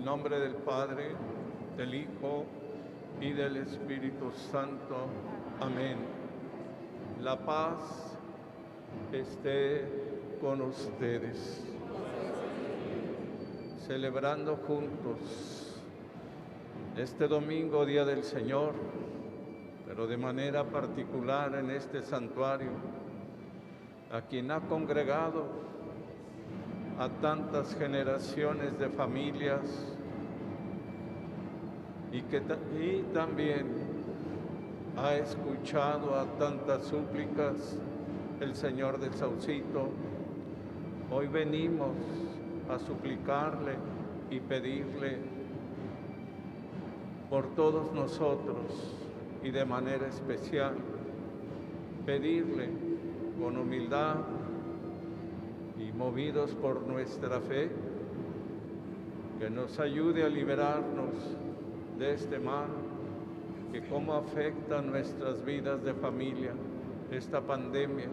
nombre del Padre, del Hijo y del Espíritu Santo. Amén. La paz esté con ustedes. Celebrando juntos este domingo, Día del Señor, pero de manera particular en este santuario, a quien ha congregado a tantas generaciones de familias y también ha escuchado a tantas súplicas el Señor del Saucito. Hoy venimos a suplicarle y pedirle por todos nosotros y de manera especial pedirle con humildad y movidos por nuestra fe que nos ayude a liberarnos de este mal que cómo afecta nuestras vidas de familia esta pandemia.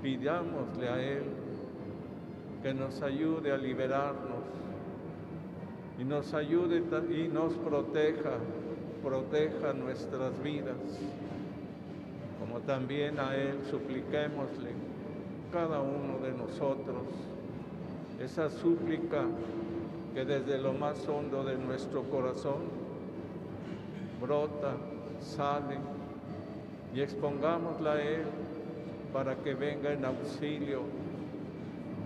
Pidámosle a Él que nos ayude a liberarnos y nos ayude y nos proteja nuestras vidas, como también a Él supliquémosle cada uno de nosotros esa súplica que desde lo más hondo de nuestro corazón brota, sale, y expongámosla a Él para que venga en auxilio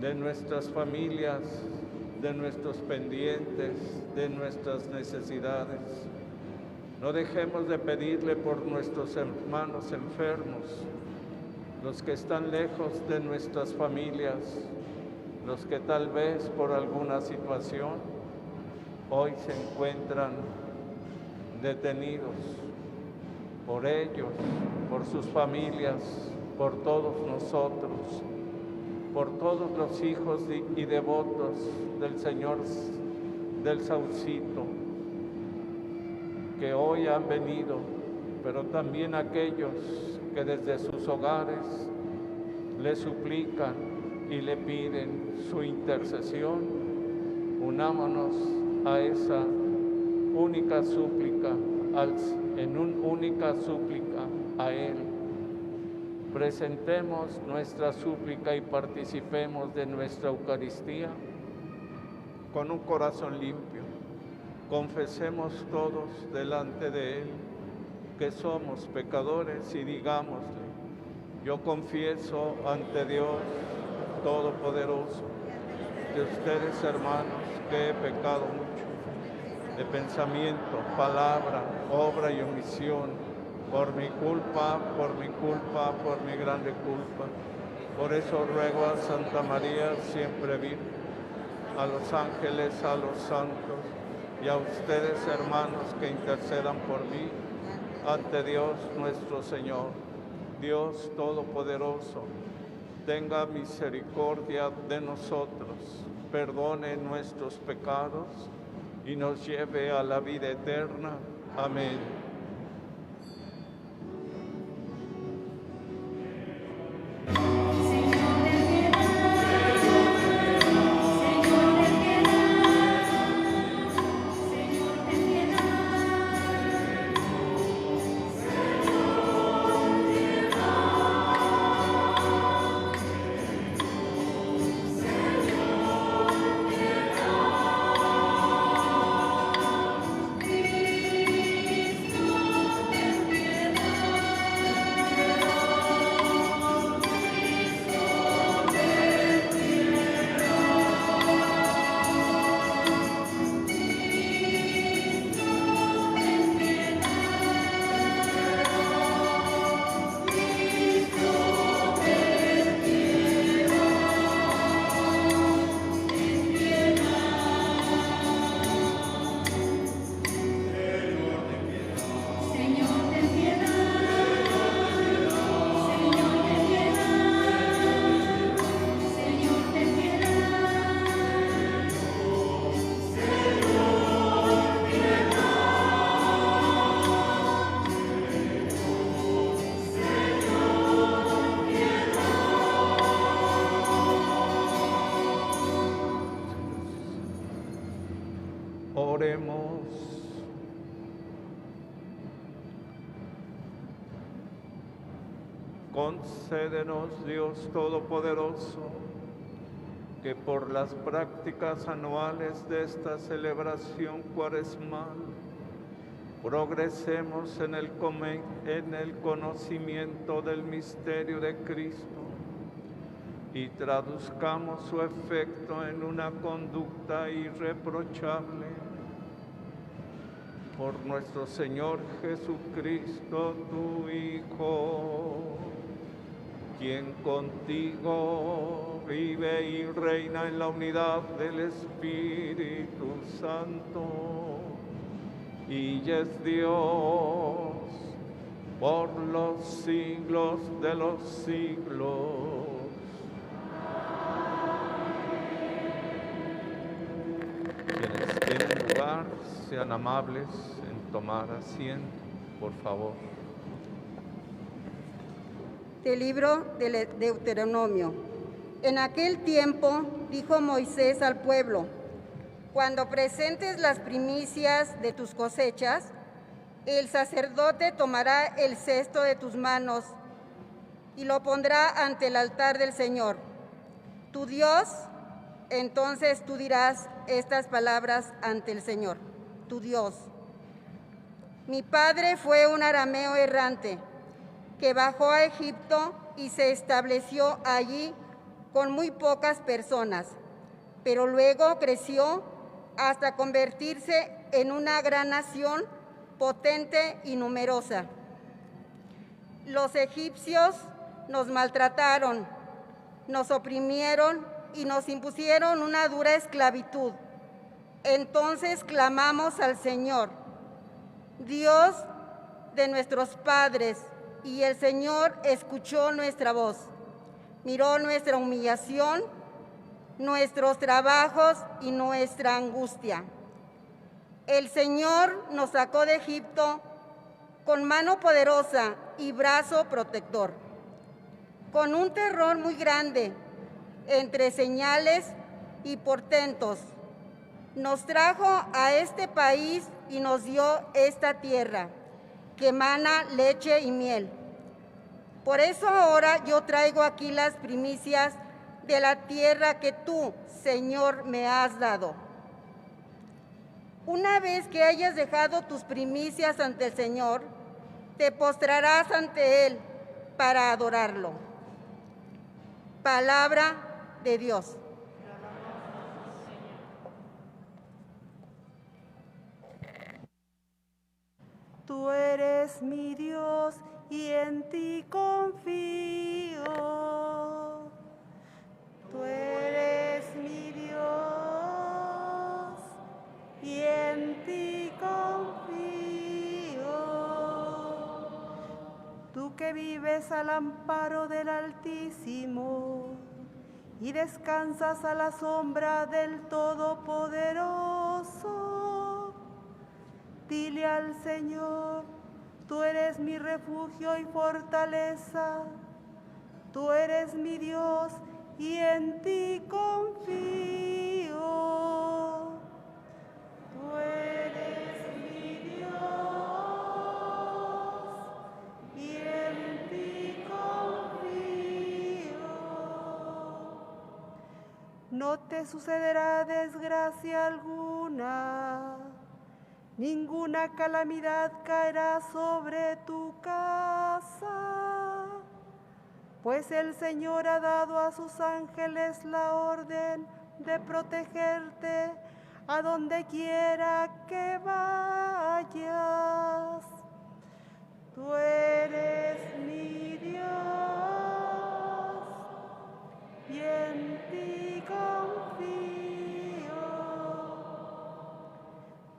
de nuestras familias, de nuestros pendientes, de nuestras necesidades. No dejemos de pedirle por nuestros hermanos enfermos, los que están lejos de nuestras familias, los que tal vez por alguna situación hoy se encuentran detenidos. Por ellos, por sus familias, por todos nosotros, por todos los hijos y devotos del Señor del Saucito, que hoy han venido, pero también aquellos que desde sus hogares le suplican y le piden su intercesión. Unámonos a esa única súplica, única súplica a Él. Presentemos nuestra súplica y participemos de nuestra Eucaristía con un corazón limpio. Confesemos todos delante de Él que somos pecadores y digámosle: yo confieso ante Dios Todopoderoso de ustedes, hermanos, que he pecado mucho, de pensamiento, palabra, obra y omisión, por mi culpa, por mi grande culpa. Por eso ruego a Santa María, siempre Virgen, a los ángeles, a los santos, y a ustedes, hermanos, que intercedan por mí ante Dios nuestro Señor. Dios Todopoderoso, tenga misericordia de nosotros, perdone nuestros pecados y nos lleve a la vida eterna. Amén. Concédenos, Dios Todopoderoso, que por las prácticas anuales de esta celebración cuaresmal progresemos en el conocimiento del misterio de Cristo y traduzcamos su efecto en una conducta irreprochable. Por nuestro Señor Jesucristo, tu Hijo, quien contigo vive y reina en la unidad del Espíritu Santo, y es Dios por los siglos de los siglos. Quienes tienen lugar, sean amables en tomar asiento, por favor. Del libro de Deuteronomio. En aquel tiempo dijo Moisés al pueblo: cuando presentes las primicias de tus cosechas, el sacerdote tomará el cesto de tus manos y lo pondrá ante el altar del Señor, tu Dios. Entonces tú dirás estas palabras ante el Señor, tu Dios. Mi padre fue un arameo errante que bajó a Egipto y se estableció allí con muy pocas personas, pero luego creció hasta convertirse en una gran nación potente y numerosa. Los egipcios nos maltrataron, nos oprimieron y nos impusieron una dura esclavitud. Entonces clamamos al Señor, Dios de nuestros padres, y el Señor escuchó nuestra voz, miró nuestra humillación, nuestros trabajos y nuestra angustia. El Señor nos sacó de Egipto con mano poderosa y brazo protector, con un terror muy grande, entre señales y portentos. Nos trajo a este país y nos dio esta tierra, que emana leche y miel. Por eso ahora yo traigo aquí las primicias de la tierra que tú, Señor, me has dado. Una vez que hayas dejado tus primicias ante el Señor, te postrarás ante Él para adorarlo. Palabra de Dios. Tú eres mi Dios y en ti confío. Tú eres mi Dios y en ti confío. Tú que vives al amparo del Altísimo y descansas a la sombra del Todopoderoso, dile al Señor: tú eres mi refugio y fortaleza, tú eres mi Dios y en ti confío. Tú eres mi Dios y en ti confío. No te sucederá desgracia alguna, ninguna calamidad caerá sobre tu casa, pues el Señor ha dado a sus ángeles la orden de protegerte a donde quiera que vayas. Tú eres mi Dios y en ti confío.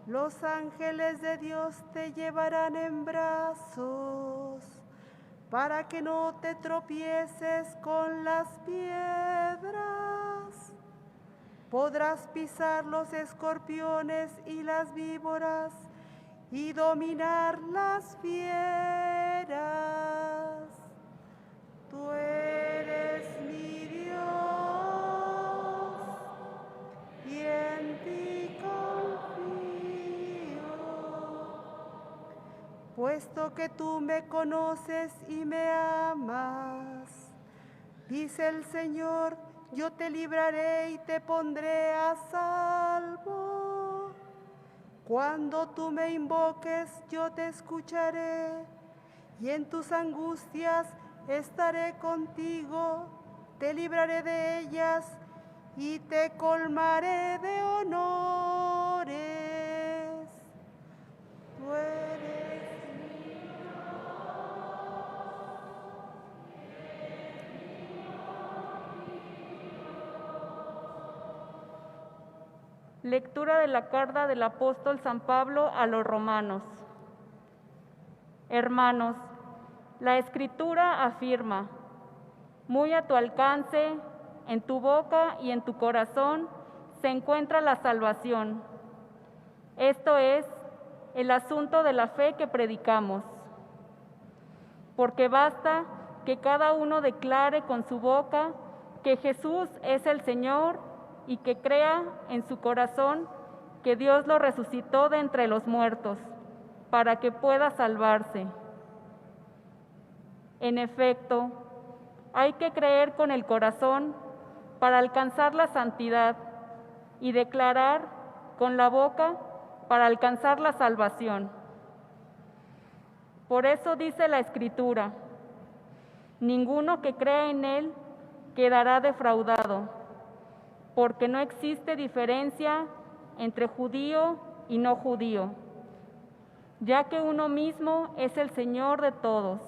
Los ángeles de Dios te llevarán en brazos para que no te tropieces con las piedras. Podrás pisar los escorpiones y las víboras y dominar las fieras. Tú eres mi Dios y en ti confío. Puesto que tú me conoces y me amas, Dice el Señor, yo te libraré y te pondré a salvo. Cuando tú me invoques, yo te escucharé, y en tus angustias estaré contigo. Te libraré de ellas y te colmaré de honores. Tú eres mi Lectura de la carta del apóstol San Pablo a los romanos. Hermanos, la Escritura afirma: muy a tu alcance, en tu boca y en tu corazón se encuentra la salvación. Esto es el asunto de la fe que predicamos. Porque basta que cada uno declare con su boca que Jesús es el Señor y que crea en su corazón que Dios lo resucitó de entre los muertos, para que pueda salvarse. En efecto, hay que creer con el corazón para alcanzar la santidad y declarar con la boca para alcanzar la salvación. Por eso dice la Escritura: ninguno que crea en Él quedará defraudado, porque no existe diferencia entre judío y no judío, ya que uno mismo es el Señor de todos,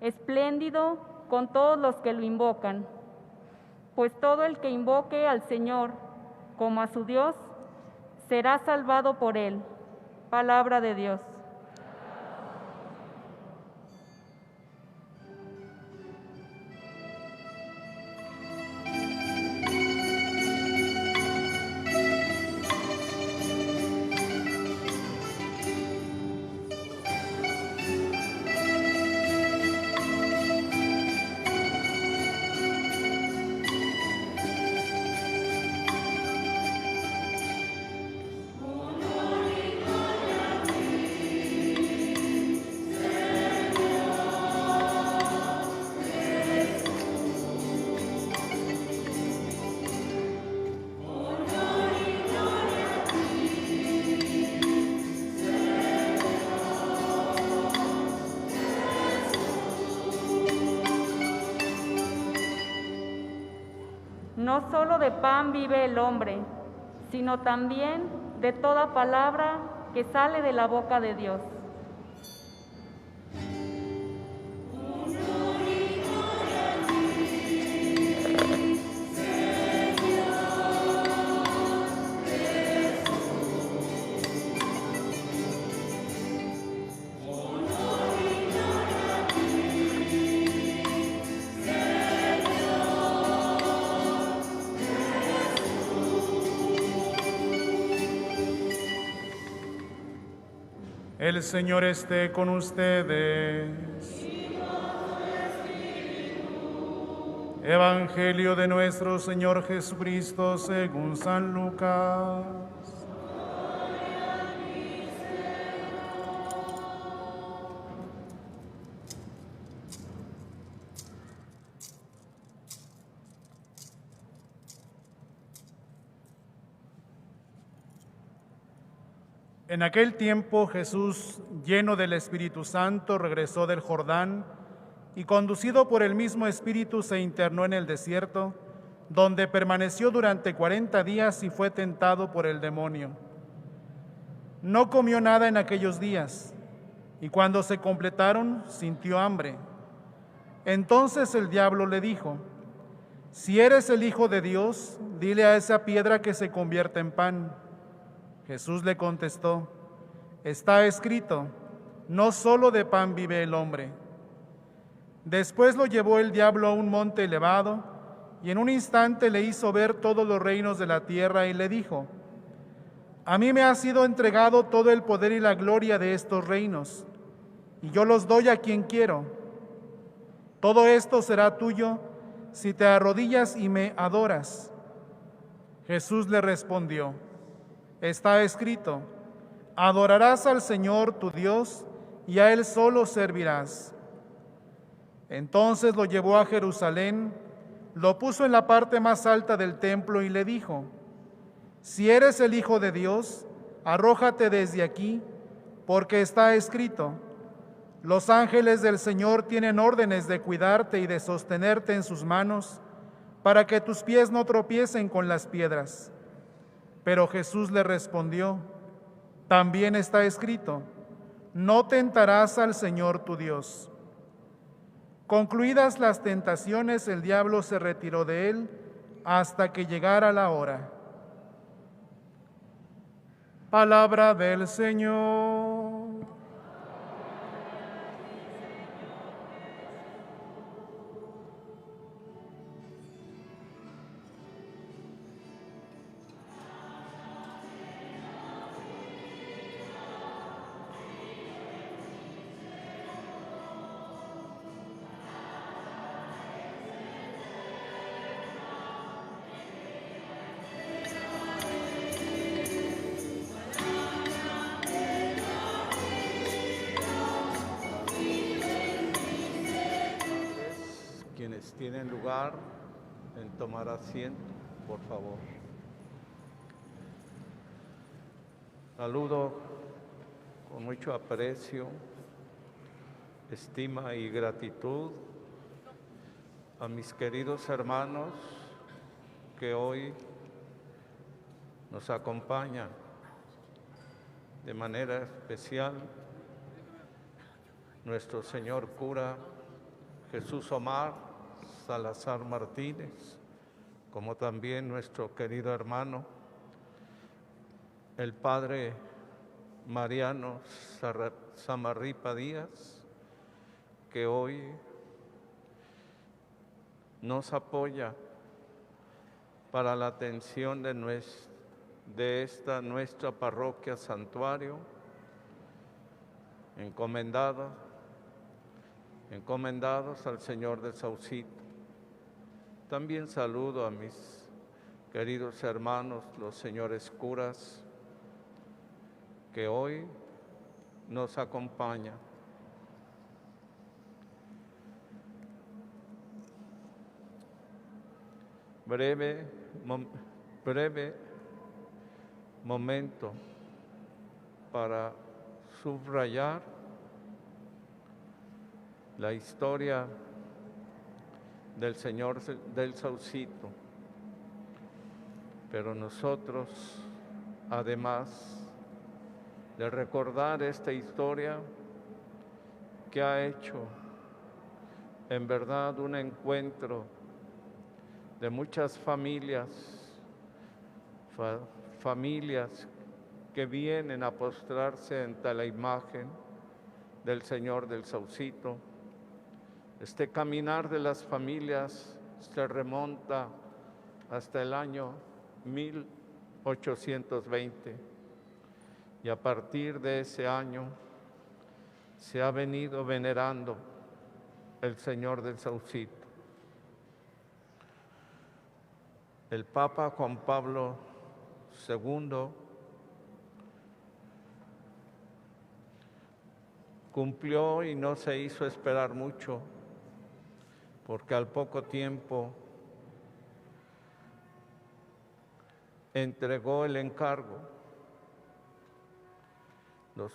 espléndido con todos los que lo invocan, pues todo el que invoque al Señor como a su Dios será salvado por Él. Palabra de Dios. No solo de pan vive el hombre, sino también de toda palabra que sale de la boca de Dios. El Señor esté con ustedes. Evangelio de nuestro Señor Jesucristo según San Lucas. En aquel tiempo Jesús, lleno del Espíritu Santo, regresó del Jordán y, conducido por el mismo Espíritu, se internó en el desierto, donde permaneció durante 40 días y fue tentado por el demonio. No comió nada en aquellos días, y cuando se completaron, sintió hambre. Entonces el diablo le dijo: si eres el Hijo de Dios, dile a esa piedra que se convierta en pan. Jesús le contestó: está escrito, no solo de pan vive el hombre. Después lo llevó el diablo a un monte elevado, y en un instante le hizo ver todos los reinos de la tierra, y le dijo: a mí me ha sido entregado todo el poder y la gloria de estos reinos, y yo los doy a quien quiero. Todo esto será tuyo si te arrodillas y me adoras. Jesús le respondió: está escrito, adorarás al Señor tu Dios y a Él solo servirás. Entonces lo llevó a Jerusalén, lo puso en la parte más alta del templo y le dijo: si eres el Hijo de Dios, arrójate desde aquí, porque está escrito: los ángeles del Señor tienen órdenes de cuidarte y de sostenerte en sus manos, para que tus pies no tropiecen con las piedras. Pero Jesús le respondió: también está escrito: no tentarás al Señor tu Dios. Concluidas las tentaciones, el diablo se retiró de él hasta que llegara la hora. Palabra del Señor. Quienes tienen lugar en tomar asiento, por favor. Saludo con mucho aprecio, estima y gratitud a mis queridos hermanos que hoy nos acompañan de manera especial. Nuestro señor cura Jesús Omar Salazar Martínez, como también nuestro querido hermano, el padre Mariano Samarripa Díaz, que hoy nos apoya para la atención de esta nuestra parroquia santuario, encomendados al Señor del Saucito. También saludo a mis queridos hermanos, los señores curas, que hoy nos acompañan. Breve momento para subrayar la historia del Señor del Saucito, pero nosotros, además de recordar esta historia que ha hecho en verdad un encuentro de muchas familias que vienen a postrarse ante la imagen del Señor del Saucito. Este caminar de las familias se remonta hasta el año 1820 y a partir de ese año se ha venido venerando el Señor del Saucito. El Papa Juan Pablo II cumplió y no se hizo esperar mucho, porque al poco tiempo entregó el encargo. Los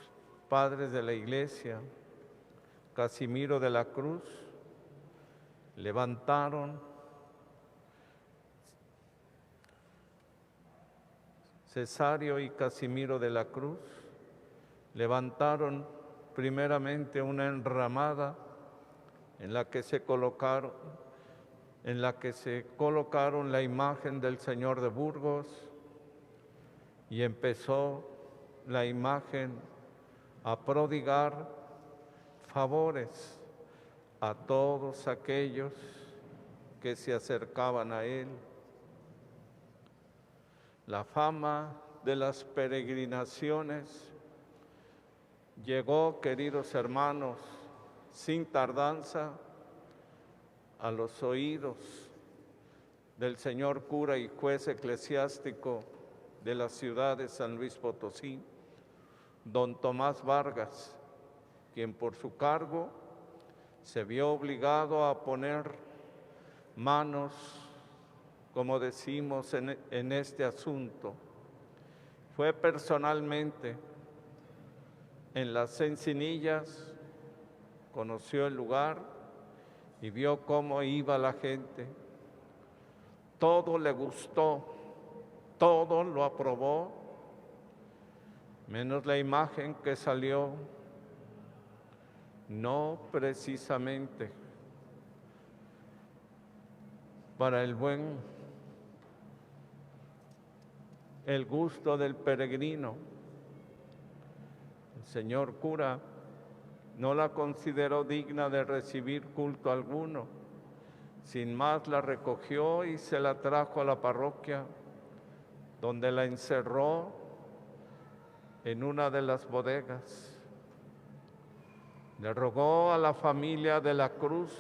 padres de la Iglesia, Casimiro de la Cruz, Cesario y Casimiro de la Cruz, levantaron primeramente una enramada en la que se colocaron la imagen del Señor de Burgos, y empezó la imagen a prodigar favores a todos aquellos que se acercaban a él. La fama de las peregrinaciones llegó, queridos hermanos, sin tardanza a los oídos del señor cura y juez eclesiástico de la ciudad de San Luis Potosí, don Tomás Vargas, quien por su cargo se vio obligado a poner manos, como decimos, en este asunto. Fue personalmente en las Encinillas, conoció el lugar y vio cómo iba la gente. Todo le gustó, todo lo aprobó, menos la imagen que salió, no precisamente para el gusto del peregrino. El señor cura no la consideró digna de recibir culto alguno. Sin más la recogió y se la trajo a la parroquia, donde la encerró en una de las bodegas. Le rogó a la familia de la Cruz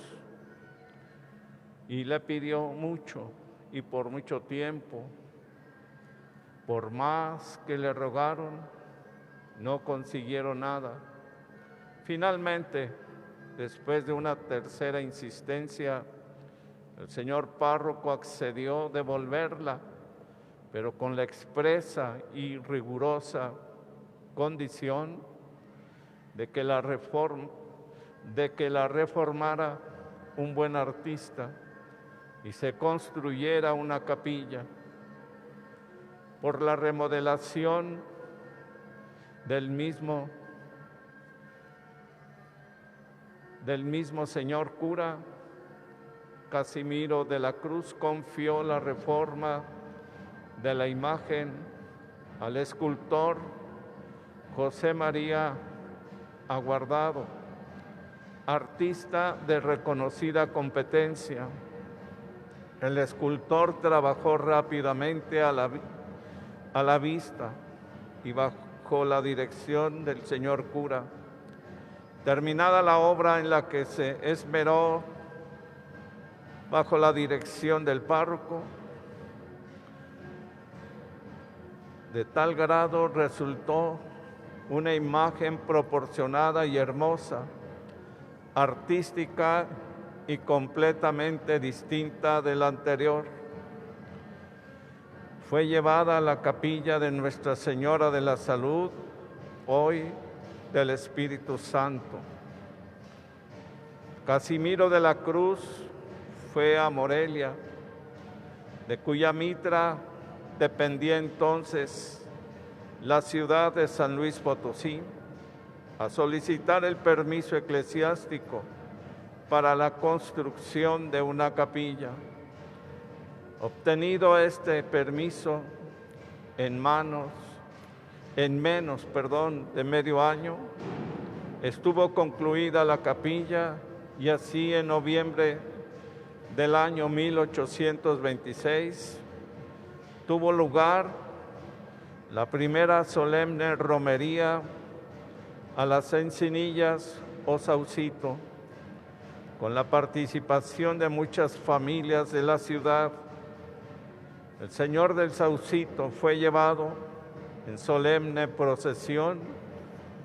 y le pidió mucho y por mucho tiempo. Por más que le rogaron, no consiguieron nada. Finalmente, después de una tercera insistencia, el señor párroco accedió a devolverla, pero con la expresa y rigurosa condición de que la reformara un buen artista y se construyera una capilla. Por la remodelación del mismo señor cura, Casimiro de la Cruz confió la reforma de la imagen al escultor José María Aguardado, artista de reconocida competencia. El escultor trabajó rápidamente a la vista y bajo la dirección del señor cura. Terminada la obra en la que se esmeró bajo la dirección del párroco, de tal grado resultó una imagen proporcionada y hermosa, artística y completamente distinta de la anterior. Fue llevada a la capilla de Nuestra Señora de la Salud, hoy del Espíritu Santo. Casimiro de la Cruz fue a Morelia, de cuya mitra dependía entonces la ciudad de San Luis Potosí, a solicitar el permiso eclesiástico para la construcción de una capilla. Obtenido este permiso en menos de medio año, estuvo concluida la capilla y así en noviembre del año 1826 tuvo lugar la primera solemne romería a las Encinillas o Saucito, con la participación de muchas familias de la ciudad. El Señor del Saucito fue llevado en solemne procesión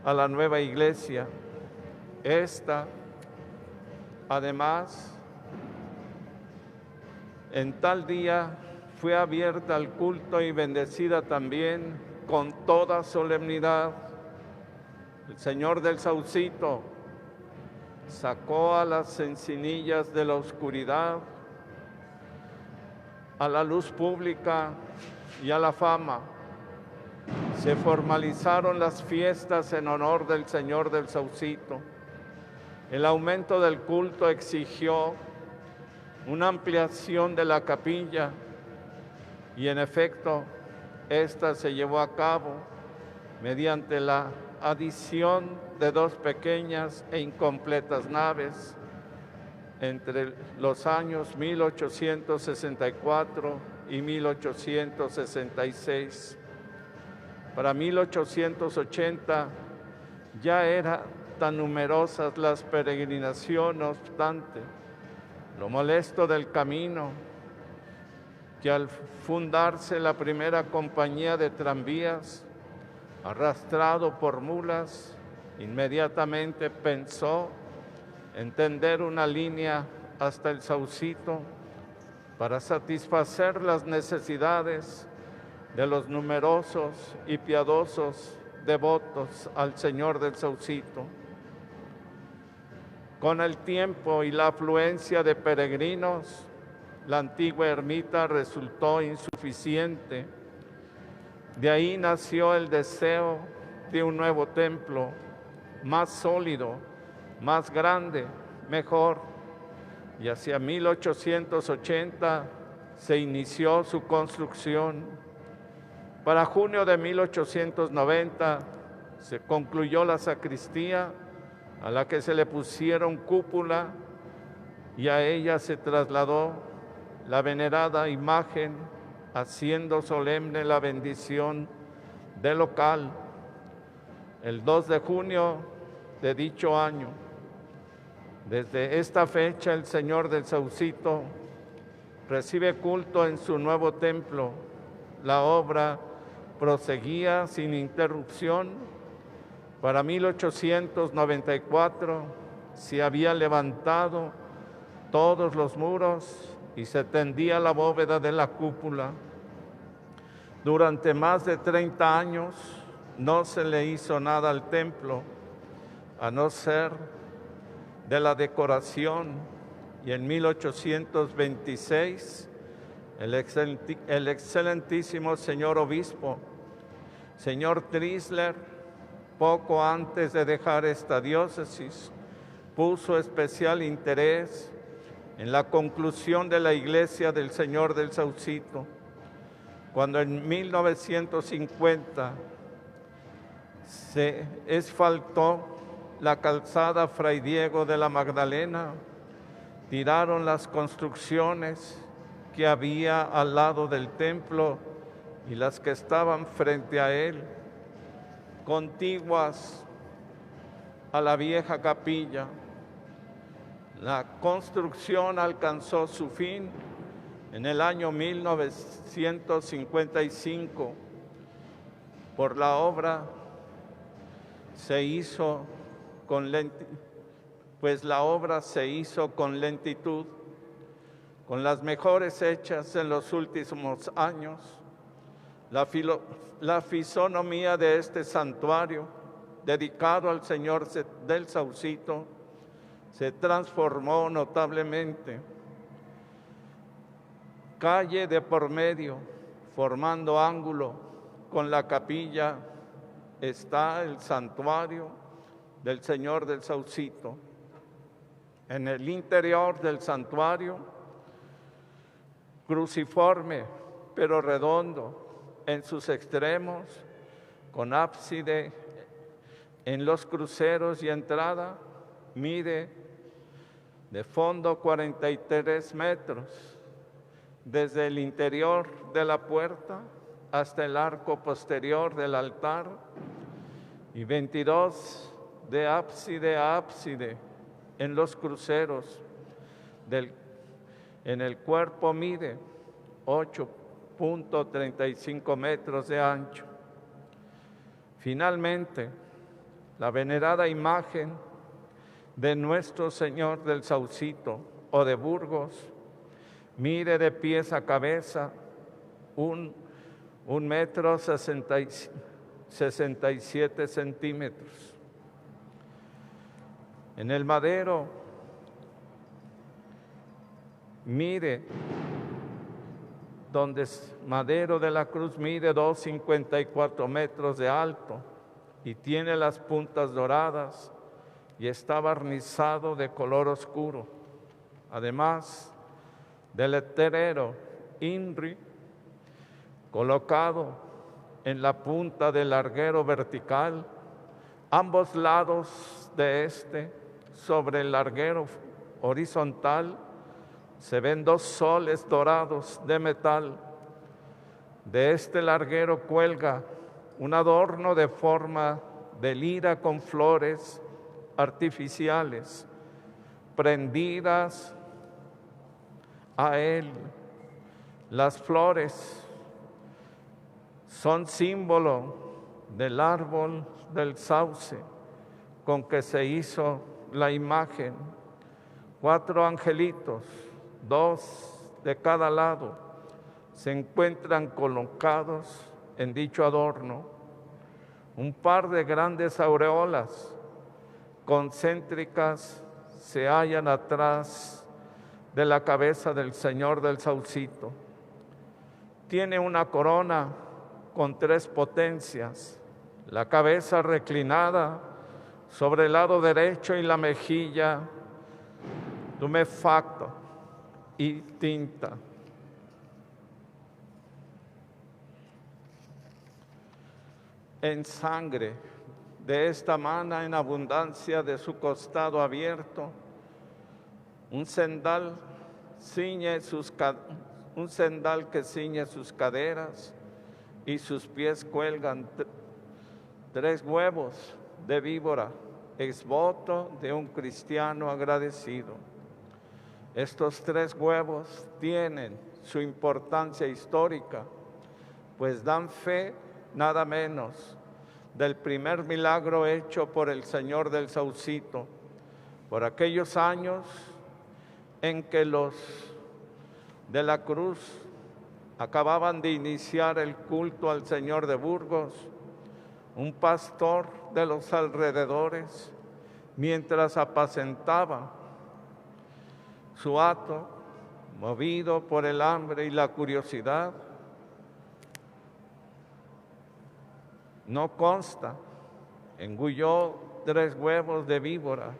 a la nueva iglesia. Esta, además, en tal día fue abierta al culto y bendecida también con toda solemnidad. El Señor del Saucito sacó a las Encinillas de la oscuridad, a la luz pública y a la fama. Se formalizaron las fiestas en honor del Señor del Saucito. El aumento del culto exigió una ampliación de la capilla y en efecto, esta se llevó a cabo mediante la adición de dos pequeñas e incompletas naves entre los años 1864 y 1866. Para 1880 ya eran tan numerosas las peregrinaciones, no obstante, lo molesto del camino, que al fundarse la primera compañía de tranvías, arrastrado por mulas, inmediatamente pensó entender una línea hasta el Saucito para satisfacer las necesidades de los numerosos y piadosos devotos al Señor del Saucito. Con el tiempo y la afluencia de peregrinos, la antigua ermita resultó insuficiente. De ahí nació el deseo de un nuevo templo, más sólido, más grande, mejor. Y hacia 1880 se inició su construcción. Para junio de 1890 se concluyó la sacristía, a la que se le pusieron cúpula, y a ella se trasladó la venerada imagen, haciendo solemne la bendición del local. El 2 de junio de dicho año, desde esta fecha, el Señor del Saucito recibe culto en su nuevo templo. La obra proseguía sin interrupción. Para 1894 se había levantado todos los muros y se tendía la bóveda de la cúpula. Durante más de 30 años no se le hizo nada al templo, a no ser de la decoración, y en 1826 el excelentísimo señor obispo, señor Trisler, poco antes de dejar esta diócesis, puso especial interés en la conclusión de la iglesia del Señor del Saucito. Cuando en 1950 se asfaltó la calzada Fray Diego de la Magdalena, tiraron las construcciones que había al lado del templo y las que estaban frente a él, contiguas a la vieja capilla. La construcción alcanzó su fin en el año 1955. Por la obra se hizo con lentitud, con las mejores hechas en los últimos años. La fisonomía de este santuario, dedicado al Señor del Saucito, se transformó notablemente. Calle de por medio, formando ángulo con la capilla, está el santuario del Señor del Saucito. En el interior del santuario, cruciforme pero redondo en sus extremos, con ábside en los cruceros y entrada, mide de fondo 43 metros, desde el interior de la puerta hasta el arco posterior del altar, y 22 de ábside a ábside en los cruceros. En el cuerpo mide 8.35 metros de ancho. Finalmente, la venerada imagen de Nuestro Señor del Saucito o de Burgos mide de pies a cabeza 1,67 centímetros. En el madero madero de la cruz mide 2,54 metros de alto y tiene las puntas doradas y está barnizado de color oscuro. Además del letrero INRI colocado en la punta del larguero vertical, ambos lados de sobre el larguero horizontal, se ven 2 soles dorados de metal. De este larguero cuelga un adorno de forma de lira con flores artificiales prendidas a él. Las flores son símbolo del árbol del sauce con que se hizo la imagen 4 angelitos, 2 de cada lado, se encuentran colocados en dicho adorno. Un par de grandes aureolas concéntricas se hallan atrás de la cabeza del Señor del Saucito. Tiene una corona con 3 potencias, la cabeza reclinada sobre el lado derecho y la mejilla tumefacta y tinta. En sangre, de esta mana en abundancia de su costado abierto, un sendal que ciñe sus caderas, y sus pies cuelgan 3 huevos de víbora, exvoto de un cristiano agradecido. Estos 3 huevos tienen su importancia histórica, pues dan fe nada menos del primer milagro hecho por el Señor del Saucito, por aquellos años en que los de la Cruz acababan de iniciar el culto al Señor de Burgos. Un pastor de los alrededores, mientras apacentaba su hato, movido por el hambre y la curiosidad, no consta, engulló 3 huevos de víbora.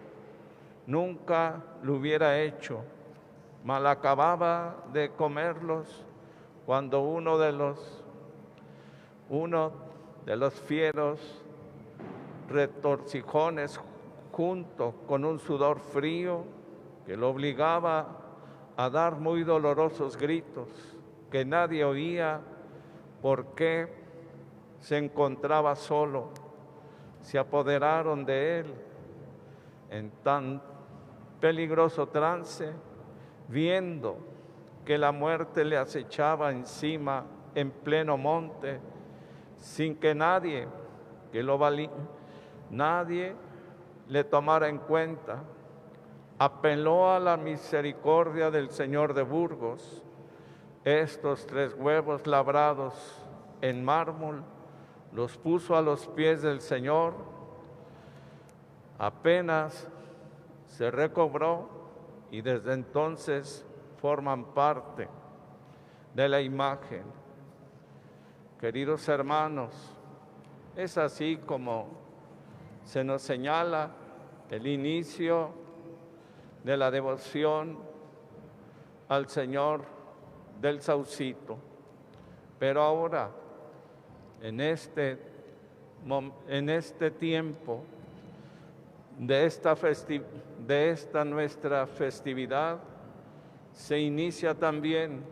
Nunca lo hubiera hecho, mal acababa de comerlos cuando uno de los fieros retorcijones, junto con un sudor frío que lo obligaba a dar muy dolorosos gritos que nadie oía porque se encontraba solo, se apoderaron de él en tan peligroso trance, viendo que la muerte le acechaba encima en pleno monte, sin que nadie le tomara en cuenta. Apeló a la misericordia del Señor de Burgos. Estos 3 huevos labrados en mármol los puso a los pies del Señor. Apenas se recobró y desde entonces forman parte de la imagen. Queridos hermanos, es así como se nos señala el inicio de la devoción al Señor del Saucito. Pero ahora, en este tiempo de esta nuestra festividad, se inicia también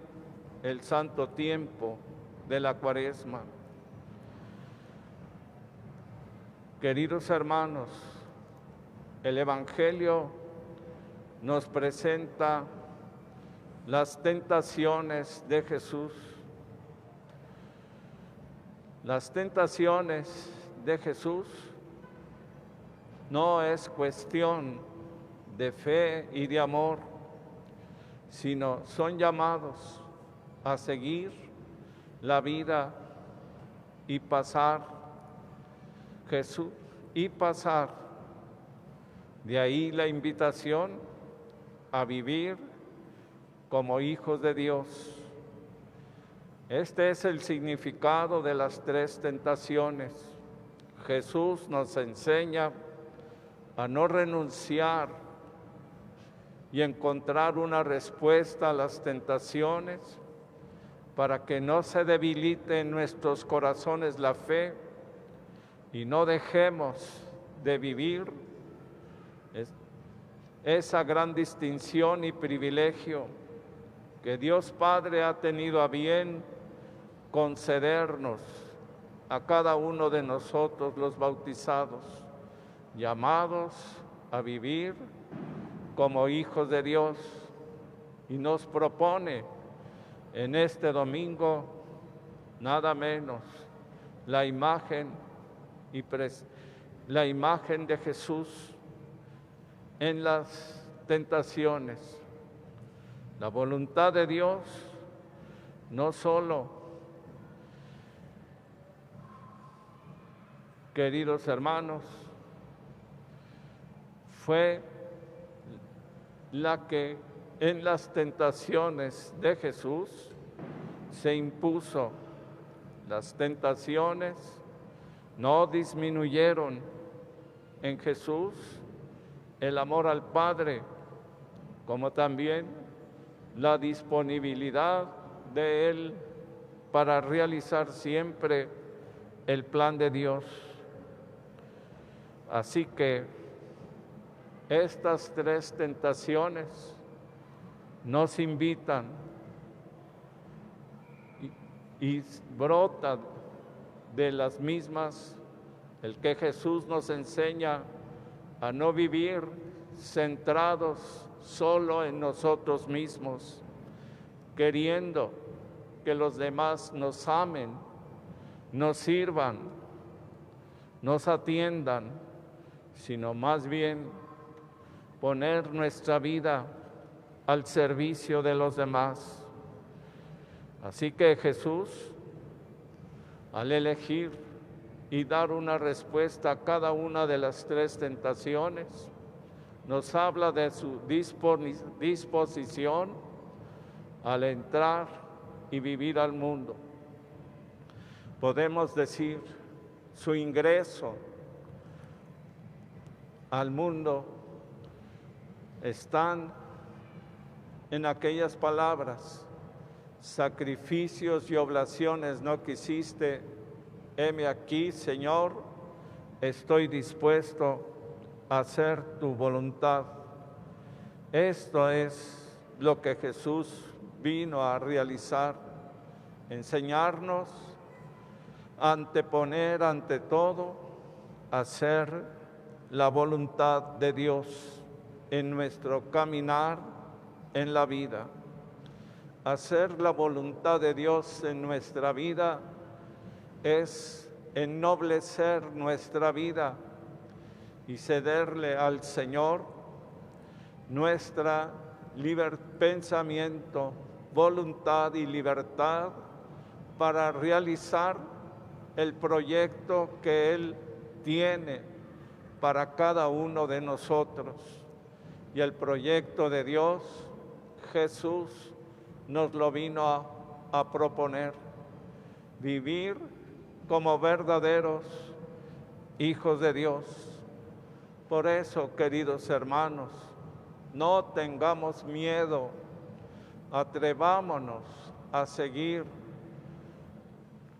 el santo tiempo de la Cuaresma. Queridos hermanos, el Evangelio nos presenta las tentaciones de Jesús. Las tentaciones de Jesús no es cuestión de fe y de amor, sino son llamados a seguir la vida y pasar Jesús y pasar. De ahí la invitación a vivir como hijos de Dios. Este es el significado de las 3 tentaciones. Jesús nos enseña a no renunciar y encontrar una respuesta a las tentaciones para que no se debilite en nuestros corazones la fe y no dejemos de vivir esa gran distinción y privilegio que Dios Padre ha tenido a bien concedernos a cada uno de nosotros los bautizados, llamados a vivir como hijos de Dios, y nos propone en este domingo nada menos la imagen de Jesús en las tentaciones. La voluntad de Dios no solo, queridos hermanos, fue la que en las tentaciones de Jesús se impuso. Las tentaciones no disminuyeron en Jesús el amor al Padre, como también la disponibilidad de Él para realizar siempre el plan de Dios. Así que estas tres tentaciones nos invitan y brota de las mismas el que Jesús nos enseña a no vivir centrados solo en nosotros mismos, queriendo que los demás nos amen, nos sirvan, nos atiendan, sino más bien poner nuestra vida al servicio de los demás. Así que Jesús, al elegir y dar una respuesta a cada una de las tres tentaciones, nos habla de su disposición al entrar y vivir al mundo. Podemos decir, su ingreso al mundo están en aquellas palabras: sacrificios y oblaciones no quisiste, heme aquí, Señor, estoy dispuesto a hacer tu voluntad. Esto es lo que Jesús vino a realizar, enseñarnos a anteponer ante todo, hacer la voluntad de Dios en nuestro caminar en la vida. Hacer la voluntad de Dios en nuestra vida es ennoblecer nuestra vida y cederle al Señor nuestra pensamiento, voluntad y libertad para realizar el proyecto que Él tiene para cada uno de nosotros. Y el proyecto de Dios, Jesús nos lo vino a proponer: vivir como verdaderos hijos de Dios. Por eso, queridos hermanos, no tengamos miedo, atrevámonos a seguir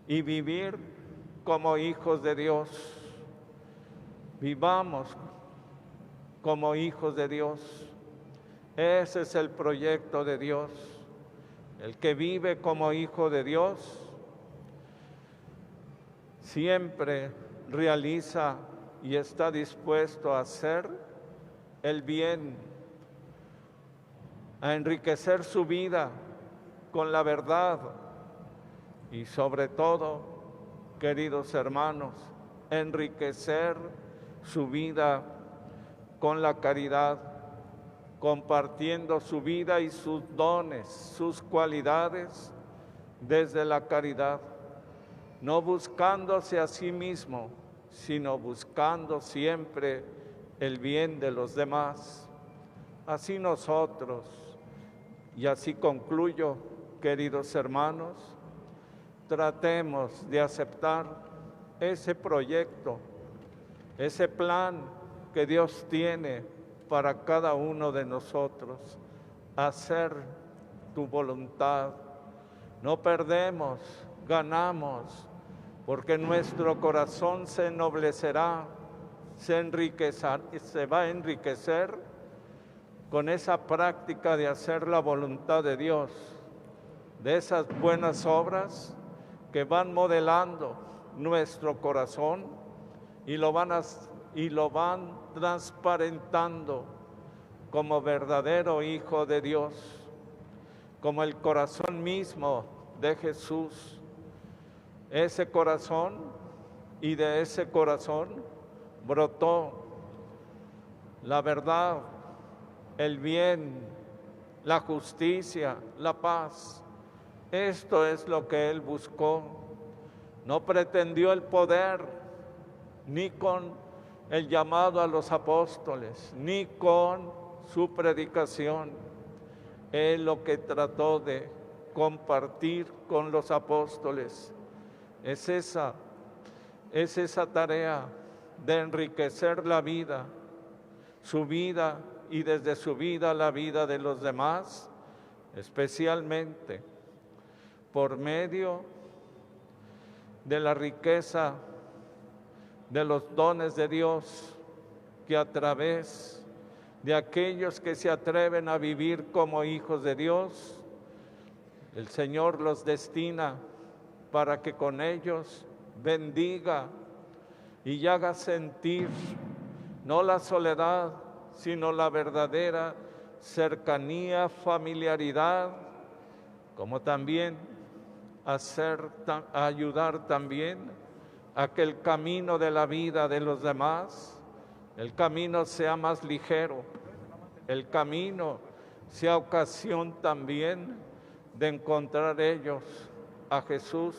y vivir como hijos de Dios. Vivamos como hijos de Dios. Ese es el proyecto de Dios. El que vive como hijo de Dios siempre realiza y está dispuesto a hacer el bien, a enriquecer su vida con la verdad y sobre todo, queridos hermanos, enriquecer su vida con la caridad, compartiendo su vida y sus dones, sus cualidades desde la caridad, no buscándose a sí mismo, sino buscando siempre el bien de los demás. Así nosotros, y así concluyo, queridos hermanos, tratemos de aceptar ese proyecto, ese plan que Dios tiene para cada uno de nosotros, hacer tu voluntad. No perdemos, ganamos, porque nuestro corazón se ennoblecerá, se va a enriquecer con esa práctica de hacer la voluntad de Dios, de esas buenas obras que van modelando nuestro corazón y lo van transparentando como verdadero hijo de Dios, como el corazón mismo de Jesús. Ese corazón, y de ese corazón brotó la verdad el bien, la justicia, la paz. Esto es lo que Él buscó. No pretendió el poder, ni con el llamado a los apóstoles, ni con su predicación. Él lo que trató de compartir con los apóstoles es esa tarea de enriquecer la vida, su vida y desde su vida la vida de los demás, especialmente por medio de la riqueza de los dones de Dios, que a través de aquellos que se atreven a vivir como hijos de Dios, el Señor los destina para que con ellos bendiga y haga sentir no la soledad, sino la verdadera cercanía, familiaridad, como también ayudar también a que el camino de la vida de los demás, el camino sea más ligero, el camino sea ocasión también de encontrar ellos a Jesús,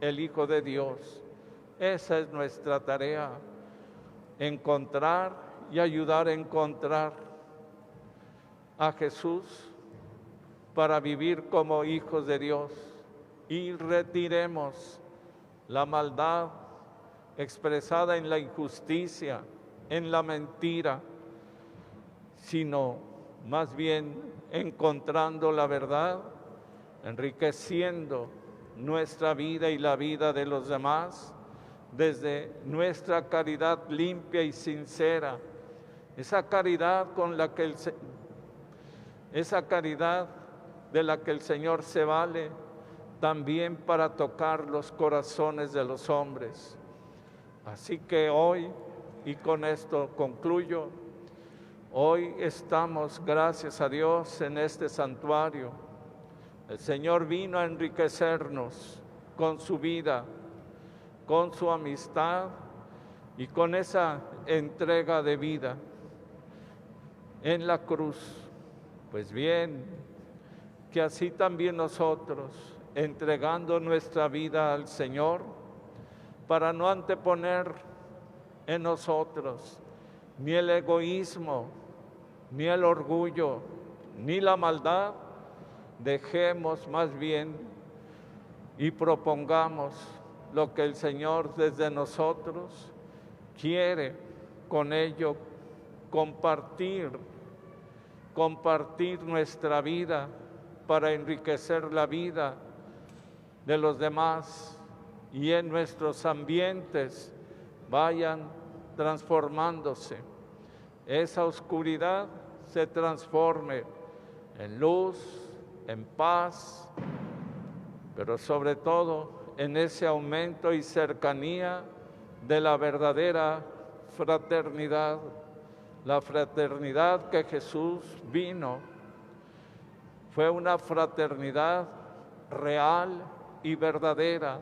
el Hijo de Dios. Esa es nuestra tarea, encontrar y ayudar a encontrar a Jesús para vivir como hijos de Dios, y retiremos la maldad expresada en la injusticia, en la mentira, sino más bien encontrando la verdad, enriqueciendo nuestra vida y la vida de los demás desde nuestra caridad limpia y sincera, esa caridad de la que el Señor se vale también para tocar los corazones de los hombres. Así que hoy, y con esto concluyo, hoy estamos, gracias a Dios, en este santuario. El Señor vino a enriquecernos con su vida, con su amistad y con esa entrega de vida en la cruz. Pues bien, que así también nosotros, entregando nuestra vida al Señor, para no anteponer en nosotros ni el egoísmo, ni el orgullo, ni la maldad, dejemos más bien y propongamos lo que el Señor desde nosotros quiere con ello compartir nuestra vida para enriquecer la vida de los demás y en nuestros ambientes vayan transformándose. Esa oscuridad se transforme en luz, en paz, pero sobre todo en ese aumento y cercanía de la verdadera fraternidad, la fraternidad que Jesús vino. Fue una fraternidad real y verdadera.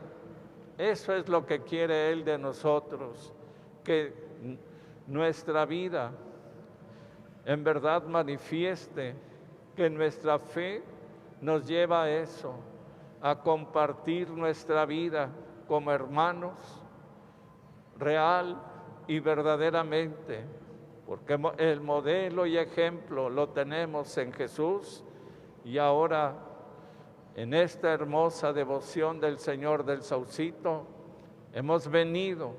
Eso es lo que quiere Él de nosotros, que nuestra vida en verdad manifieste, que nuestra fe nos lleva a eso, a compartir nuestra vida como hermanos, real y verdaderamente, porque el modelo y ejemplo lo tenemos en Jesús, y ahora en esta hermosa devoción del Señor del Saucito hemos venido,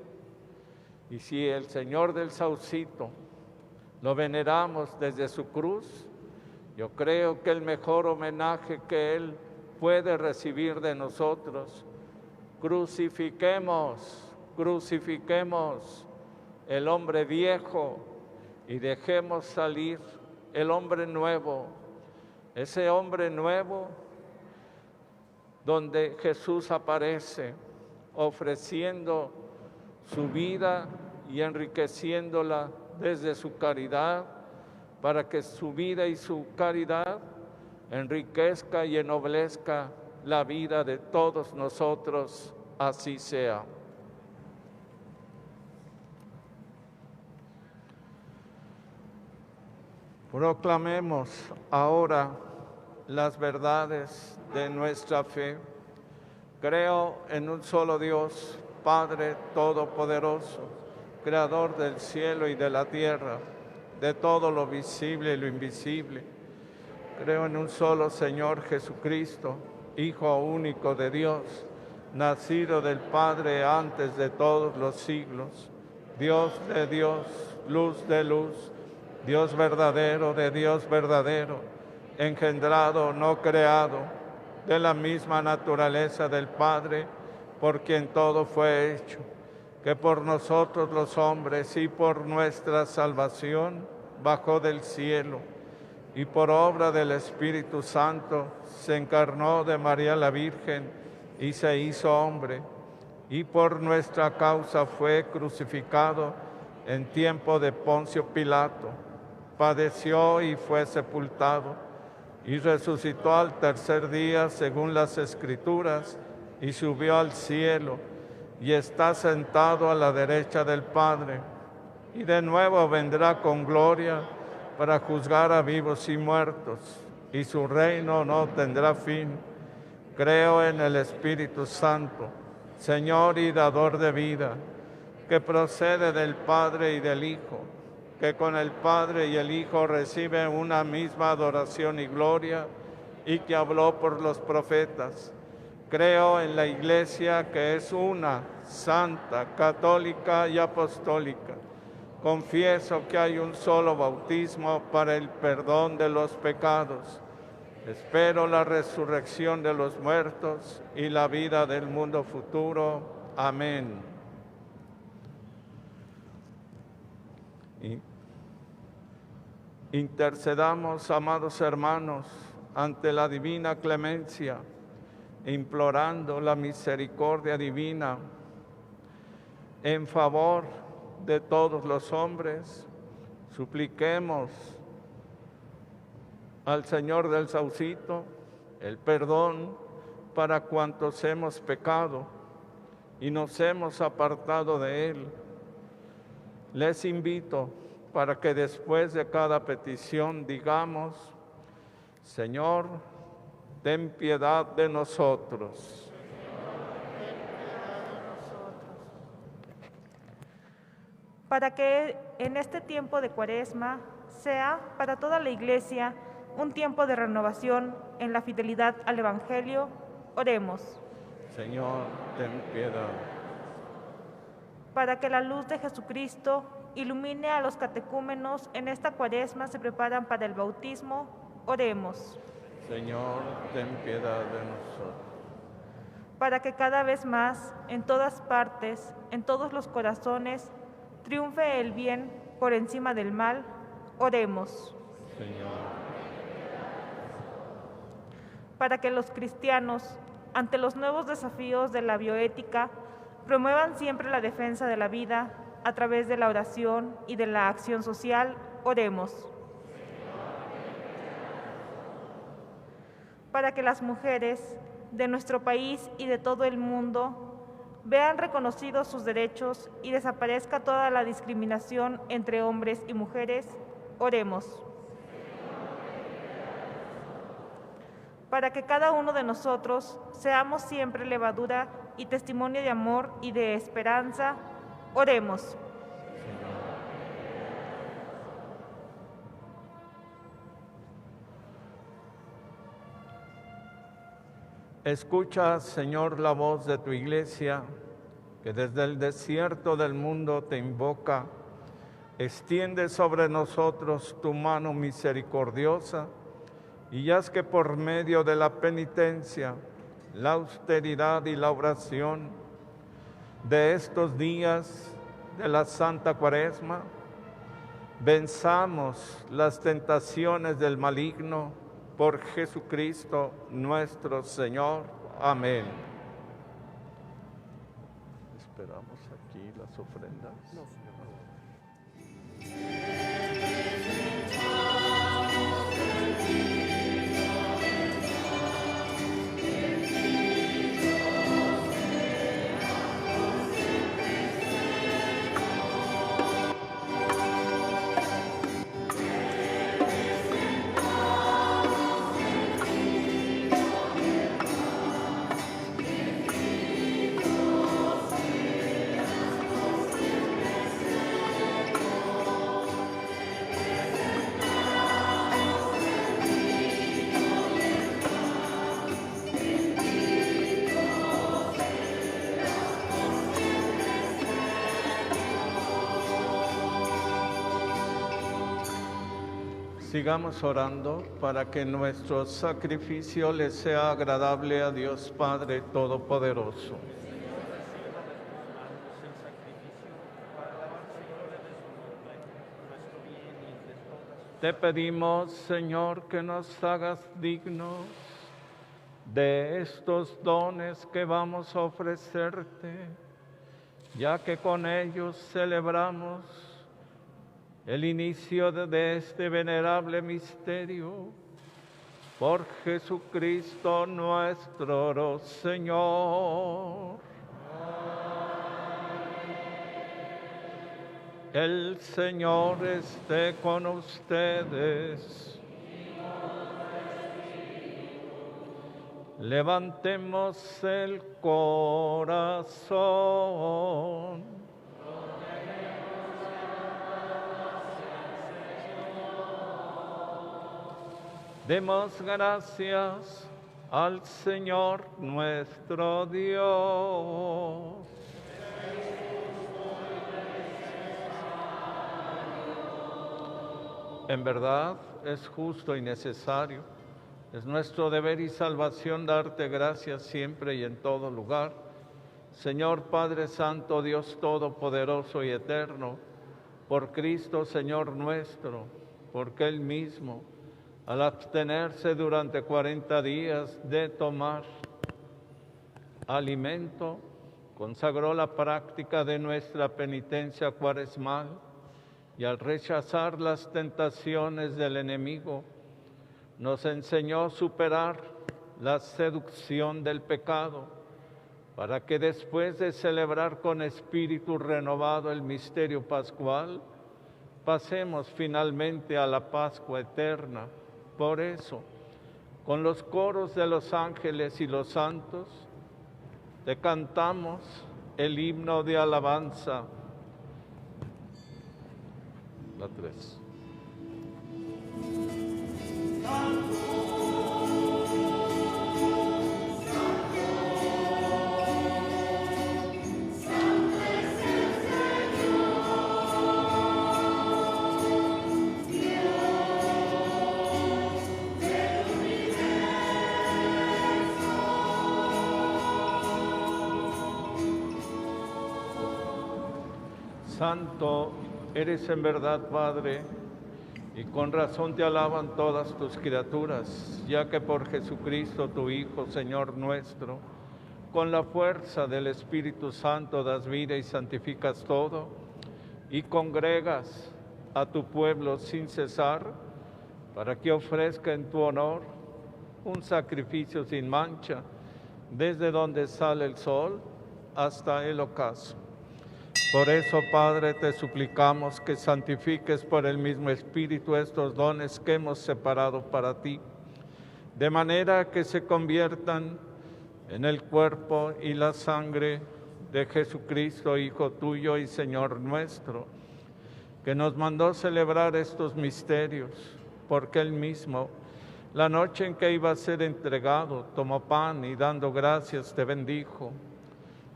y si el Señor del Saucito lo veneramos desde su cruz, yo creo que el mejor homenaje que Él puede recibir de nosotros, crucifiquemos el hombre viejo y dejemos salir el hombre nuevo, ese hombre nuevo donde Jesús aparece ofreciendo su vida y enriqueciéndola desde su caridad, para que su vida y su caridad enriquezca y ennoblezca la vida de todos nosotros. Así sea. Proclamemos ahora las verdades de nuestra fe. Creo en un solo Dios, Padre Todopoderoso, Creador del cielo y de la tierra, de todo lo visible y lo invisible. Creo en un solo Señor Jesucristo, Hijo único de Dios, nacido del Padre antes de todos los siglos, Dios de Dios, luz de luz, Dios verdadero de Dios verdadero, engendrado, no creado, de la misma naturaleza del Padre, por quien todo fue hecho, que por nosotros los hombres y por nuestra salvación bajó del cielo, y por obra del Espíritu Santo se encarnó de María la Virgen y se hizo hombre, y por nuestra causa fue crucificado en tiempo de Poncio Pilato, padeció y fue sepultado, y resucitó al tercer día según las Escrituras, y subió al cielo, y está sentado a la derecha del Padre, y de nuevo vendrá con gloria para juzgar a vivos y muertos, y su reino no tendrá fin. Creo en el Espíritu Santo, Señor y dador de vida, que procede del Padre y del Hijo, que con el Padre y el Hijo reciben una misma adoración y gloria, y que habló por los profetas. Creo en la Iglesia, que es una, santa, católica y apostólica. Confieso que hay un solo bautismo para el perdón de los pecados. Espero la resurrección de los muertos y la vida del mundo futuro. Amén. Intercedamos, amados hermanos, ante la divina clemencia, implorando la misericordia divina en favor de todos los hombres. Supliquemos al Señor del Saucito el perdón para cuantos hemos pecado y nos hemos apartado de Él. Les invito para que después de cada petición digamos: Señor, ten piedad de nosotros. Para que en este tiempo de Cuaresma sea para toda la Iglesia un tiempo de renovación en la fidelidad al Evangelio, oremos. Señor, ten piedad. Para que la luz de Jesucristo ilumine a los catecúmenos en esta Cuaresma se preparan para el bautismo, oremos. Señor, ten piedad de nosotros. Para que cada vez más, en todas partes, en todos los corazones, triunfe el bien por encima del mal, oremos. Señor. Para que los cristianos, ante los nuevos desafíos de la bioética, promuevan siempre la defensa de la vida a través de la oración y de la acción social, oremos. Para que las mujeres de nuestro país y de todo el mundo vean reconocidos sus derechos y desaparezca toda la discriminación entre hombres y mujeres, oremos. Para que cada uno de nosotros seamos siempre levadura y testimonio de amor y de esperanza, oremos. Escucha, Señor, la voz de tu Iglesia, que desde el desierto del mundo te invoca. Extiende sobre nosotros tu mano misericordiosa y haz que por medio de la penitencia, la austeridad y la oración de estos días de la Santa Cuaresma, venzamos las tentaciones del maligno por Jesucristo nuestro Señor. Amén. Esperamos aquí las ofrendas. Sigamos orando para que nuestro sacrificio le sea agradable a Dios Padre Todopoderoso. Te pedimos, Señor, que nos hagas dignos de estos dones que vamos a ofrecerte, ya que con ellos celebramos el inicio de este venerable misterio. Por Jesucristo nuestro Señor. El Señor esté con ustedes. Levantemos el corazón. Demos gracias al Señor nuestro Dios. En verdad es justo y necesario, es nuestro deber y salvación darte gracias siempre y en todo lugar. Señor Padre Santo, Dios Todopoderoso y Eterno, por Cristo Señor nuestro, porque Él mismo, al abstenerse durante 40 días de tomar alimento, consagró la práctica de nuestra penitencia cuaresmal, y al rechazar las tentaciones del enemigo, nos enseñó a superar la seducción del pecado, para que después de celebrar con espíritu renovado el misterio pascual, pasemos finalmente a la Pascua eterna. Por eso, con los coros de los ángeles y los santos, te cantamos el himno de alabanza. La 3. Santo eres en verdad, Padre, y con razón te alaban todas tus criaturas, ya que por Jesucristo, tu Hijo, Señor nuestro, con la fuerza del Espíritu Santo das vida y santificas todo, y congregas a tu pueblo sin cesar, para que ofrezca en tu honor un sacrificio sin mancha, desde donde sale el sol hasta el ocaso. Por eso, Padre, te suplicamos que santifiques por el mismo Espíritu estos dones que hemos separado para ti, de manera que se conviertan en el cuerpo y la sangre de Jesucristo, Hijo tuyo y Señor nuestro, que nos mandó celebrar estos misterios, porque Él mismo, la noche en que iba a ser entregado, tomó pan y dando gracias te bendijo,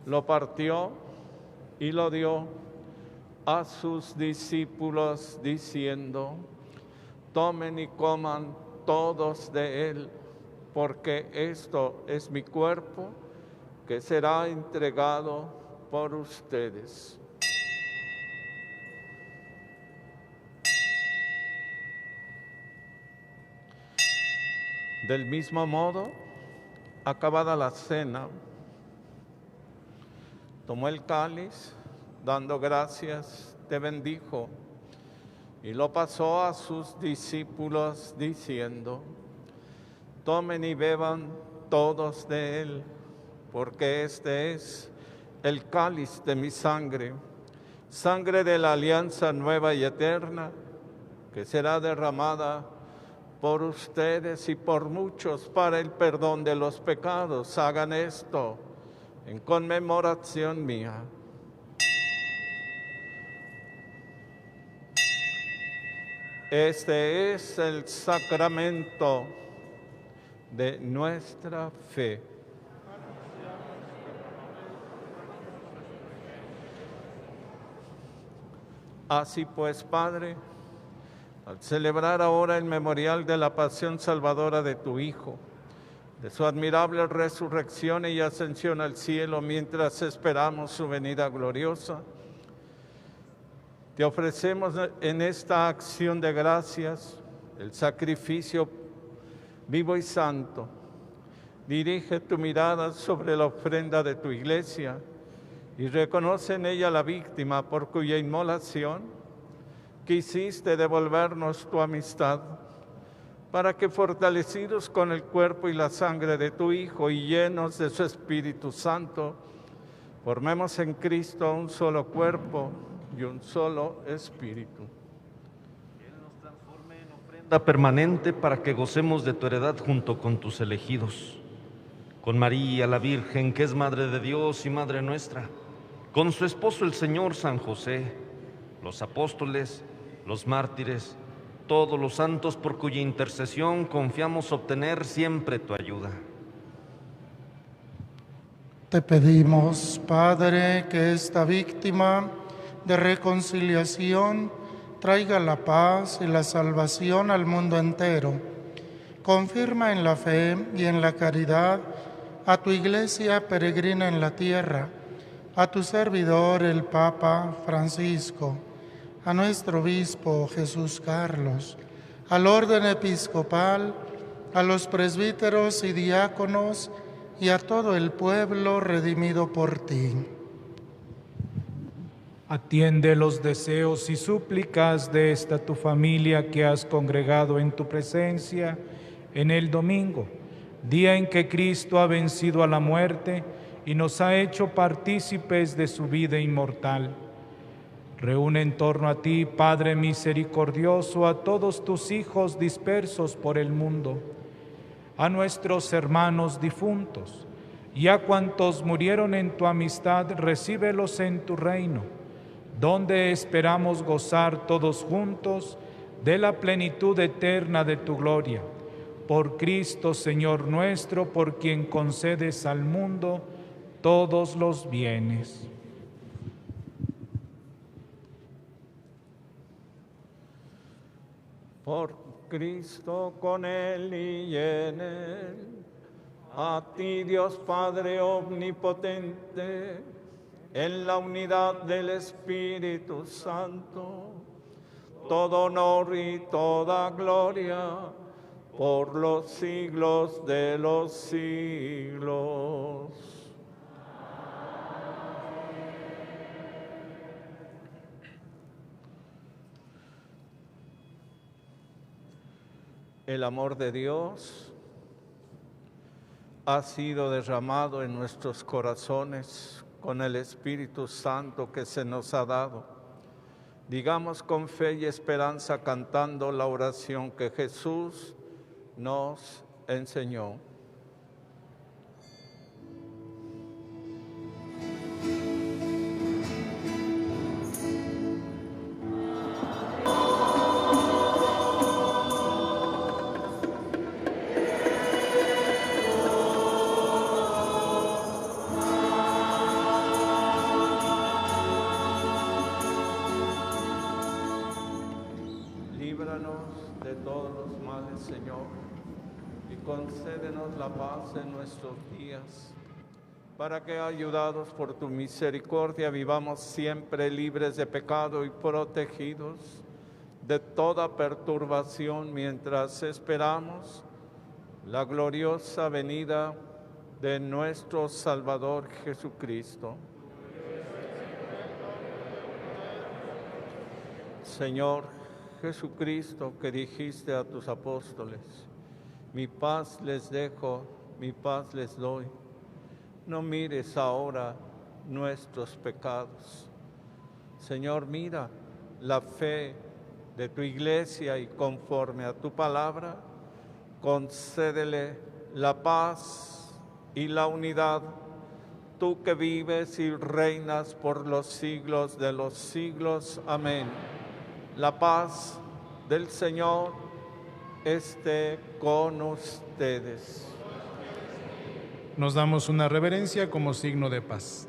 lo partió y lo dio a sus discípulos diciendo: tomen y coman todos de él, porque esto es mi cuerpo que será entregado por ustedes. Del mismo modo, acabada la cena, tomó el cáliz, dando gracias, te bendijo, y lo pasó a sus discípulos diciendo: tomen y beban todos de él, porque este es el cáliz de mi sangre, sangre de la alianza nueva y eterna, que será derramada por ustedes y por muchos para el perdón de los pecados. Hagan esto en conmemoración mía. Este es el sacramento de nuestra fe. Así pues, Padre, al celebrar ahora el memorial de la pasión salvadora de tu Hijo, de su admirable resurrección y ascensión al cielo mientras esperamos su venida gloriosa, te ofrecemos en esta acción de gracias el sacrificio vivo y santo. Dirige tu mirada sobre la ofrenda de tu iglesia y reconoce en ella la víctima por cuya inmolación quisiste devolvernos tu amistad, para que fortalecidos con el cuerpo y la sangre de tu Hijo y llenos de su Espíritu Santo, formemos en Cristo un solo cuerpo y un solo espíritu. Él nos transforme en ofrenda permanente para que gocemos de tu heredad junto con tus elegidos. Con María, la Virgen, que es Madre de Dios y Madre nuestra, con su esposo el Señor San José, los apóstoles, los mártires, todos los santos por cuya intercesión confiamos obtener siempre tu ayuda. Te pedimos, Padre, que esta víctima de reconciliación traiga la paz y la salvación al mundo entero. Confirma en la fe y en la caridad a tu Iglesia peregrina en la tierra, a tu servidor el Papa Francisco, a nuestro obispo Jesús Carlos, al orden episcopal, a los presbíteros y diáconos y a todo el pueblo redimido por ti. Atiende los deseos y súplicas de esta tu familia que has congregado en tu presencia en el domingo, día en que Cristo ha vencido a la muerte y nos ha hecho partícipes de su vida inmortal. Reúne en torno a ti, Padre misericordioso, a todos tus hijos dispersos por el mundo, a nuestros hermanos difuntos y a cuantos murieron en tu amistad, recíbelos en tu reino, donde esperamos gozar todos juntos de la plenitud eterna de tu gloria. Por Cristo, Señor nuestro, por quien concedes al mundo todos los bienes. Por Cristo, con Él y en Él, a ti Dios Padre omnipotente, en la unidad del Espíritu Santo, todo honor y toda gloria por los siglos de los siglos. El amor de Dios ha sido derramado en nuestros corazones con el Espíritu Santo que se nos ha dado. Digamos con fe y esperanza cantando la oración que Jesús nos enseñó. De todos los males, Señor, y concédenos la paz en nuestros días, para que, ayudados por tu misericordia, vivamos siempre libres de pecado y protegidos de toda perturbación, mientras esperamos la gloriosa venida de nuestro Salvador Jesucristo. Señor Jesucristo, que dijiste a tus apóstoles, mi paz les dejo, mi paz les doy. No mires ahora nuestros pecados. Señor, mira la fe de tu iglesia y conforme a tu palabra, concédele la paz y la unidad, tú que vives y reinas por los siglos de los siglos. Amén. La paz del Señor esté con ustedes. Nos damos una reverencia como signo de paz.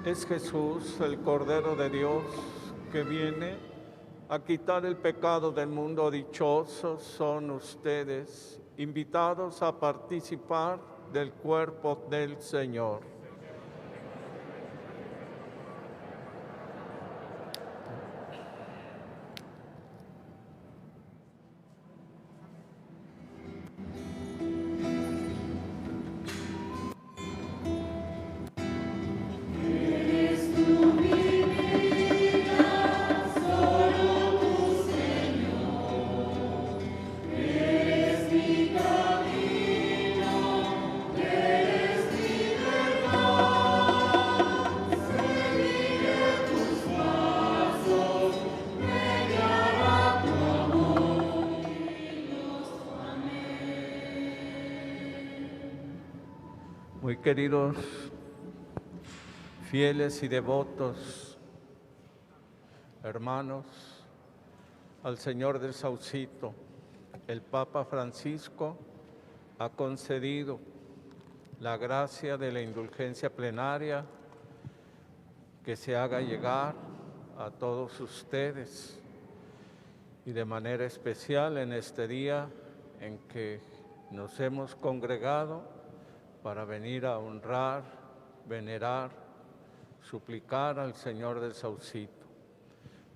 Es Jesús, el Cordero de Dios, que viene a quitar el pecado del mundo. Dichosos son ustedes, invitados a participar del cuerpo del Señor. Muy queridos fieles y devotos, hermanos, al Señor del Saucito, el Papa Francisco ha concedido la gracia de la indulgencia plenaria que se haga llegar a todos ustedes y de manera especial en este día en que nos hemos congregado para venir a honrar, venerar, suplicar al Señor del Saucito.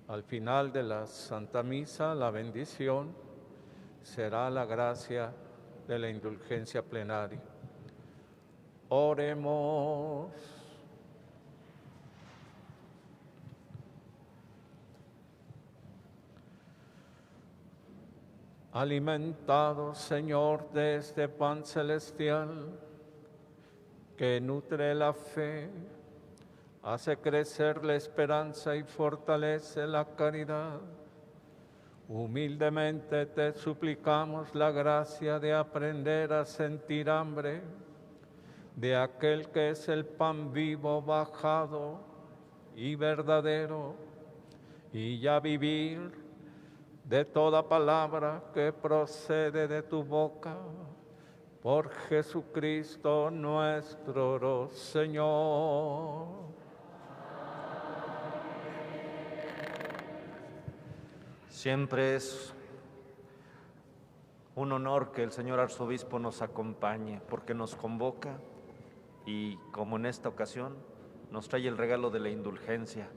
Al final de la Santa Misa, la bendición será la gracia de la indulgencia plenaria. Oremos. Alimentados, Señor, de este pan celestial, que nutre la fe, hace crecer la esperanza y fortalece la caridad. Humildemente te suplicamos la gracia de aprender a sentir hambre de aquel que es el pan vivo, bajado y verdadero, y ya vivir de toda palabra que procede de tu boca. Por Jesucristo nuestro Señor. Siempre es un honor que el señor arzobispo nos acompañe, porque nos convoca y, como en esta ocasión, nos trae el regalo de la indulgencia.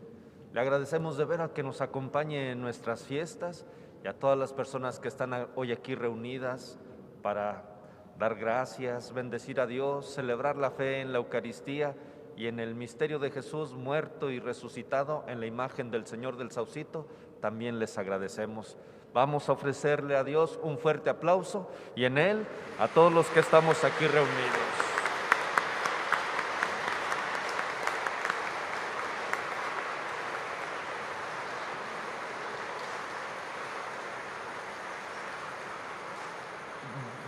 Le agradecemos de veras que nos acompañe en nuestras fiestas y a todas las personas que están hoy aquí reunidas para dar gracias, bendecir a Dios, celebrar la fe en la Eucaristía y en el misterio de Jesús muerto y resucitado en la imagen del Señor del Saucito. También les agradecemos. Vamos a ofrecerle a Dios un fuerte aplauso y en él a todos los que estamos aquí reunidos.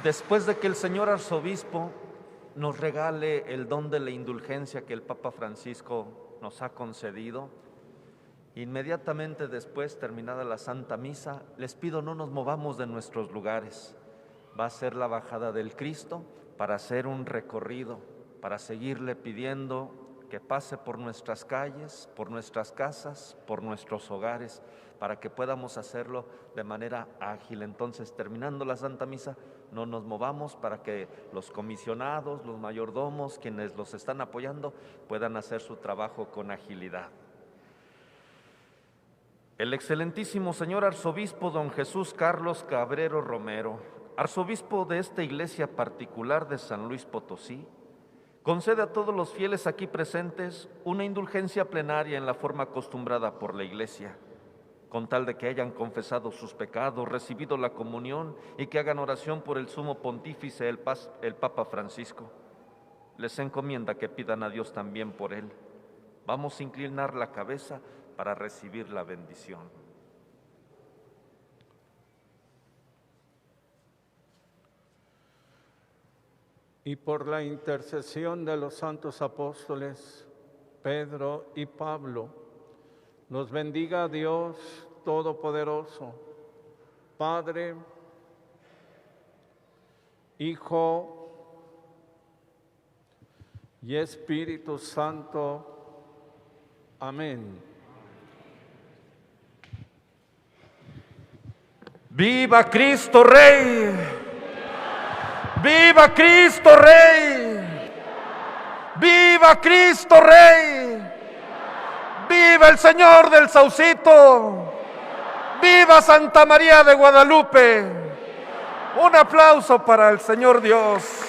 Después de que el señor arzobispo nos regale el don de la indulgencia que el Papa Francisco nos ha concedido, inmediatamente después, terminada la Santa Misa, les pido no nos movamos de nuestros lugares. Va a ser la bajada del Cristo para hacer un recorrido, para seguirle pidiendo que pase por nuestras calles, por nuestras casas, por nuestros hogares, para que podamos hacerlo de manera ágil. Entonces, terminando la Santa Misa, no nos movamos para que los comisionados, los mayordomos, quienes los están apoyando, puedan hacer su trabajo con agilidad. El excelentísimo señor arzobispo don Jesús Carlos Cabrero Romero, arzobispo de esta iglesia particular de San Luis Potosí, concede a todos los fieles aquí presentes una indulgencia plenaria en la forma acostumbrada por la iglesia, con tal de que hayan confesado sus pecados, recibido la comunión y que hagan oración por el sumo pontífice, el Papa Francisco. Les encomienda que pidan a Dios también por él. Vamos a inclinar la cabeza para recibir la bendición. Y por la intercesión de los santos apóstoles Pedro y Pablo, nos bendiga Dios Todopoderoso, Padre, Hijo y Espíritu Santo. Amén. ¡Viva Cristo Rey! ¡Viva Cristo Rey! ¡Viva Cristo Rey! ¡Viva el Señor del Saucito! ¡Viva Santa María de Guadalupe! Un aplauso para el Señor Dios.